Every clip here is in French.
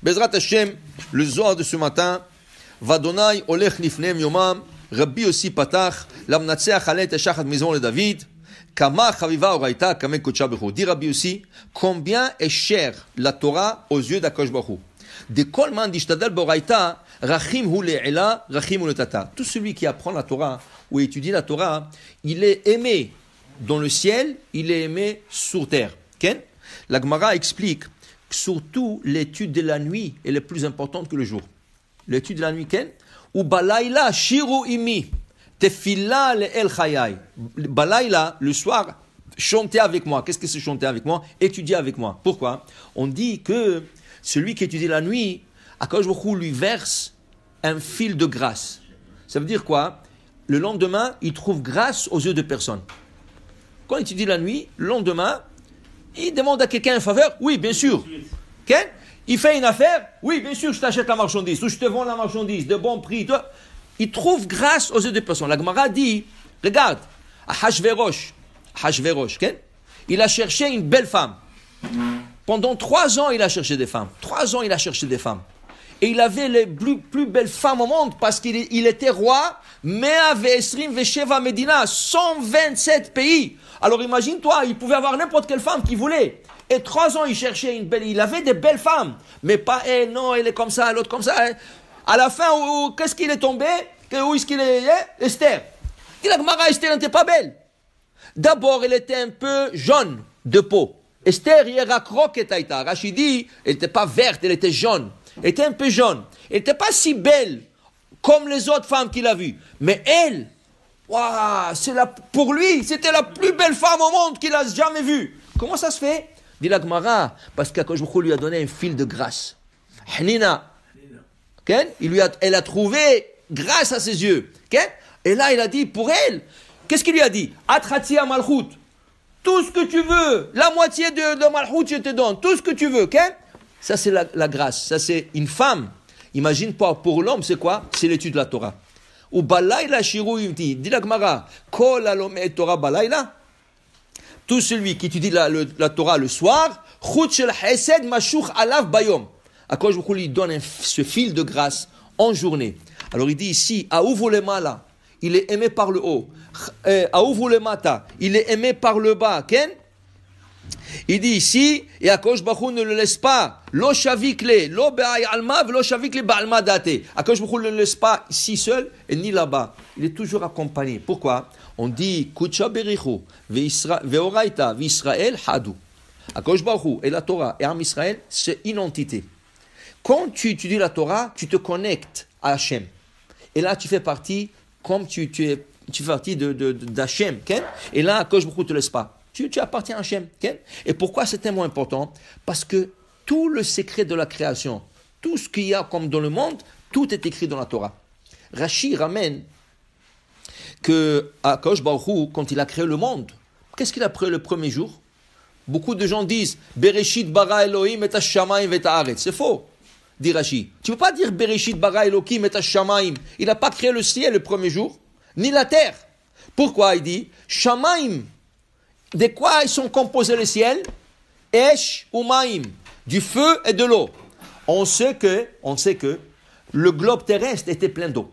Bezrat Hashem, le Zohar de ce matin, Vadonai olech lifneim yomam, Rabbi aussi patach, l'amnatseach alet eshachat maison le David, Kama chaviva oraita, kame kocha bechou. Dit Rabbi aussi, combien est cher la Torah aux yeux d'Akadosh Baruch Hu. De kol man dishtadal boraita, rachim hu le'ela, rachim hu letata. Tout celui qui apprend la Torah ou étudie la Torah, il est aimé dans le ciel, il est aimé sur terre. Ken? La Gemara explique que surtout l'étude de la nuit est la plus importante que le jour. L'étude de la nuit, Ken? Ou balayla shiru imi, tefila le'el chayai. Balayla, le soir, chanter avec moi. Qu'est-ce que c'est chanter avec moi? Étudier avec moi. Pourquoi? On dit que celui qui étudie la nuit, Akadosh Baruch Hu lui verse un fil de grâce. Ça veut dire quoi? Le lendemain, il trouve grâce aux yeux de personne. Quand il étudie la nuit, le lendemain, il demande à quelqu'un une faveur. Oui, bien sûr. Okay? Il fait une affaire. Oui, bien sûr, je t'achète la marchandise. Ou je te vends la marchandise de bon prix. Toi. Il trouve grâce aux yeux de personne. La Gemara dit, regarde, à Hachverosh, okay? Il a cherché une belle femme. Pendant 3 ans, il a cherché des femmes. 3 ans, il a cherché des femmes. Et il avait les plus belles femmes au monde parce qu'il était roi. Mea ve'esrim ve'sheva Medina, 127 pays. Alors imagine-toi, il pouvait avoir n'importe quelle femme qu'il voulait. Et 3 ans, il cherchait une belle. Il avait des belles femmes. Mais pas elle, non, elle est comme ça, l'autre comme ça. À la fin, qu'est-ce qu'il est tombé? Où est-ce qu'il est? Esther. Il a dit, Esther n'était pas belle. D'abord, elle était un peu jaune de peau. Esther, Rachid dit, elle n'était pas verte, elle était jaune. Elle était un peu jaune. Elle n'était pas si belle comme les autres femmes qu'il a vues. Mais elle, wow, pour lui, c'était la plus belle femme au monde qu'il a jamais vue. Comment ça se fait? Dit la Gemara, parce qu'Akadosh Baruch Hu lui a donné un fil de grâce. Hanina. Okay? Elle a trouvé grâce à ses yeux. Okay? Et là, il a dit pour elle, qu'est-ce qu'il lui a dit? Atratia malchut. Tout ce que tu veux, la moitié de malchut, je te donne. Tout ce que tu veux. Okay? Ça, c'est la grâce. Ça, c'est une femme. Imagine pas, pour l'homme, c'est quoi? C'est l'étude de la Torah. Ou balayla shiru yimti. Dit la Gemara, kol alomeh Torah balayla. Tout celui qui étudie la Torah le soir, chut shel chesed mashuch alav bayom. Akadosh Baruch Hu lui donne ce fil de grâce en journée. Alors il dit ici, aouvu le mala, il est aimé par le haut. Aouvu le mata, il est aimé par le bas. Ken? Il dit ici, et Akadosh Baruch Hu ne le laisse pas. Lo shavik le, lo be'ay alma, lo shavik le ba'alma date. Akadosh Baruch Hu ne le laisse pas ici seul et ni là-bas. Il est toujours accompagné. Pourquoi? On dit, kucha berichu, ve'oraita, ve'Israël hadu. Akadosh Baruch Hu et la Torah et Am Israël, c'est une entité. Quand tu étudies la Torah, tu te connectes à Hachem. Et là, tu fais partie, comme tu fais partie d'Hachem. Okay? Et là, Akadosh Baruch Hu ne te laisse pas. Tu appartiens à Hachem. Okay? Et pourquoi c'est tellement important? Parce que tout le secret de la création, tout ce qu'il y a comme dans le monde, tout est écrit dans la Torah. Rashi ramène que Akadosh Baruch Hu, quand il a créé le monde, qu'est-ce qu'il a créé le premier jour? Beaucoup de gens disent Bereshit bara Elohim et hashamayim et haaretz. C'est faux, dit Rashi. Tu ne peux pas dire Bereshit bara Elohim et hashamayim. Il n'a pas créé le ciel le premier jour, ni la terre. Pourquoi il dit Shamayim? De quoi ils sont composés le ciel? Esh ou Maim, du feu et de l'eau. On sait que le globe terrestre était plein d'eau.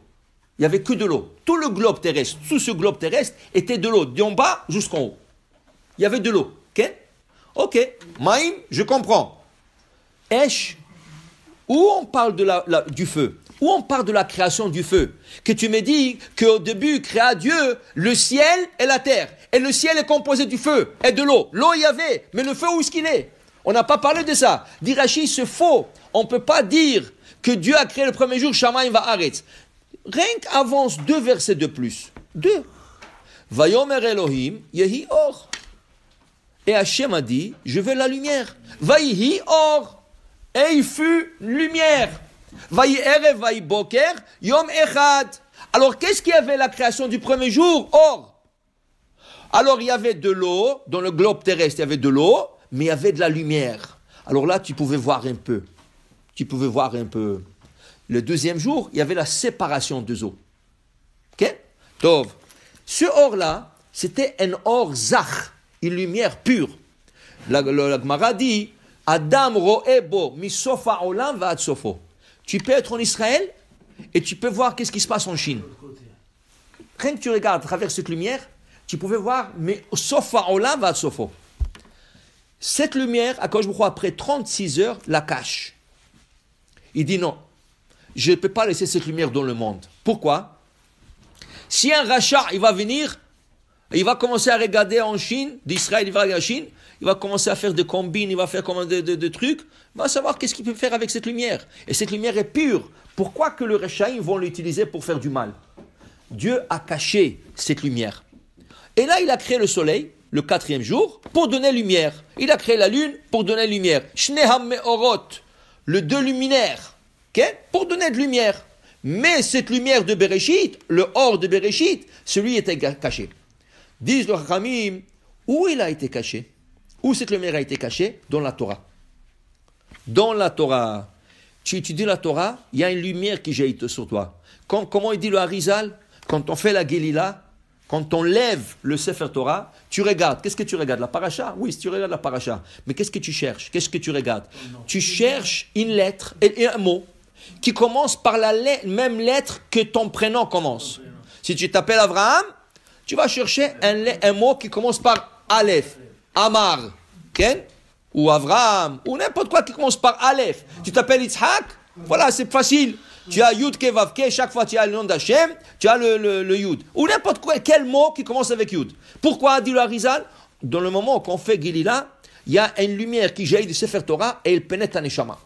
Il n'y avait que de l'eau. Tout le globe terrestre, tout ce globe terrestre était de l'eau, d'en bas jusqu'en haut. Il y avait de l'eau. Ok. Maïm, je comprends. Esh, où on parle du feu? Où on parle de la création du feu? Que tu me dis qu'au début, créa Dieu le ciel et la terre. Et le ciel est composé du feu et de l'eau. L'eau, il y avait. Mais le feu, où est-ce qu'il est? On n'a pas parlé de ça. Dit Rashi, c'est faux. On ne peut pas dire que Dieu a créé le premier jour, Shamayim va arrêter. Rien qu'avance 2 versets de plus. 2. Vayomer Elohim, yehi or. Et Hachem a dit, je veux la lumière. Vayihi or. Et il fut lumière. Vayi erev, vayi boker, yom echad. Alors, qu'est-ce qu'il y avait la création du premier jour? Or. Alors, il y avait de l'eau, dans le globe terrestre, il y avait de l'eau, mais il y avait de la lumière. Alors là, tu pouvais voir un peu. Le deuxième jour, il y avait la séparation des eaux. Ok? Tov. Ce or-là, c'était un or zach, une lumière pure. La Gemara dit, Adam ro'ebo misofa olam va'ad sofo. Tu peux être en Israël et tu peux voir qu'est-ce qui se passe en Chine. Rien que tu regardes à travers cette lumière, tu pouvais voir, mais sofa olam va'ad sofo. Cette lumière, Akadosh Baruch Hu, après 36 heures, la cache. Il dit non, je ne peux pas laisser cette lumière dans le monde. Pourquoi? Si un rachat, il va venir, il va commencer à regarder en Chine, d'Israël, il va regarder en Chine, il va commencer à faire des combines, il va faire des trucs, il va savoir qu'est-ce qu'il peut faire avec cette lumière. Et cette lumière est pure. Pourquoi que le rachat, ils vont l'utiliser pour faire du mal? Dieu a caché cette lumière. Et là, il a créé le soleil, le 4e jour, pour donner lumière. Il a créé la lune pour donner lumière. Shneham me'orot, le deux luminaires, okay? Pour donner de lumière. Mais cette lumière de Bereshit, le or de Bereshit, celui était caché. Disent le Chachamim, où il a été caché? Où cette lumière a été cachée? Dans la Torah. Dans la Torah. Tu étudies la Torah, il y a une lumière qui jaillit sur toi. Comment il dit le Harizal? Quand on fait la Gelila, quand on lève le Sefer Torah, tu regardes. Qu'est-ce que tu regardes? La paracha? Oui, si tu regardes la paracha. Mais qu'est-ce que tu cherches? Qu'est-ce que tu regardes? Tu cherches une lettre et un mot qui commence par la même lettre que ton prénom commence. Si tu t'appelles Abraham, tu vas chercher un mot qui commence par Aleph, Amar, okay? Ou Avraham, ou n'importe quoi qui commence par Aleph. Tu t'appelles Yitzhak, voilà, c'est facile. Tu as Yud, Ke, Vav, Ke, chaque fois tu as le nom d'Hachem, tu as le Yud. Ou n'importe quoi, quel mot qui commence avec Yud. Pourquoi, dit le Harizal? Dans le moment qu'on fait Gilila, il y a une lumière qui jaillit du Sefer Torah et elle pénètre un Neshama.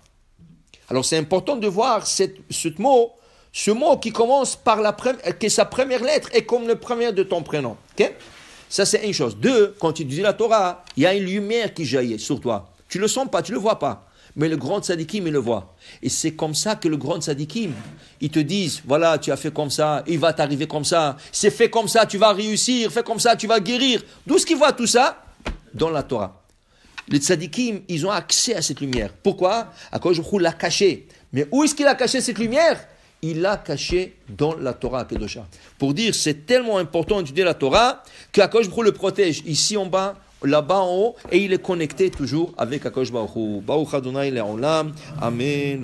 Alors c'est important de voir ce mot qui commence par sa première lettre est comme le premier de ton prénom. Okay? Ça c'est une chose. Deux, quand tu dis la Torah, il y a une lumière qui jaillit sur toi. Tu ne le sens pas, tu ne le vois pas. Mais le grand tzadikim, il le voit. Et c'est comme ça que le grand tzadikim, ils te disent, voilà, tu as fait comme ça, il va t'arriver comme ça, c'est fait comme ça, tu vas réussir, fais comme ça, tu vas guérir. D'où est-ce qu'ils voient tout ça? Dans la Torah. Les tzadikim, ils ont accès à cette lumière. Pourquoi? Akadosh Baruch Hu l'a caché. Mais où est-ce qu'il a caché cette lumière? Il l'a caché dans la Torah Kedosha. Pour dire, c'est tellement important d'étudier la Torah qu'Akadosh Baruch Hu le protège ici en bas, là-bas en haut, et il est connecté toujours avec Akadosh Baruch Hu. Baruch Adonai le'olam. Amen.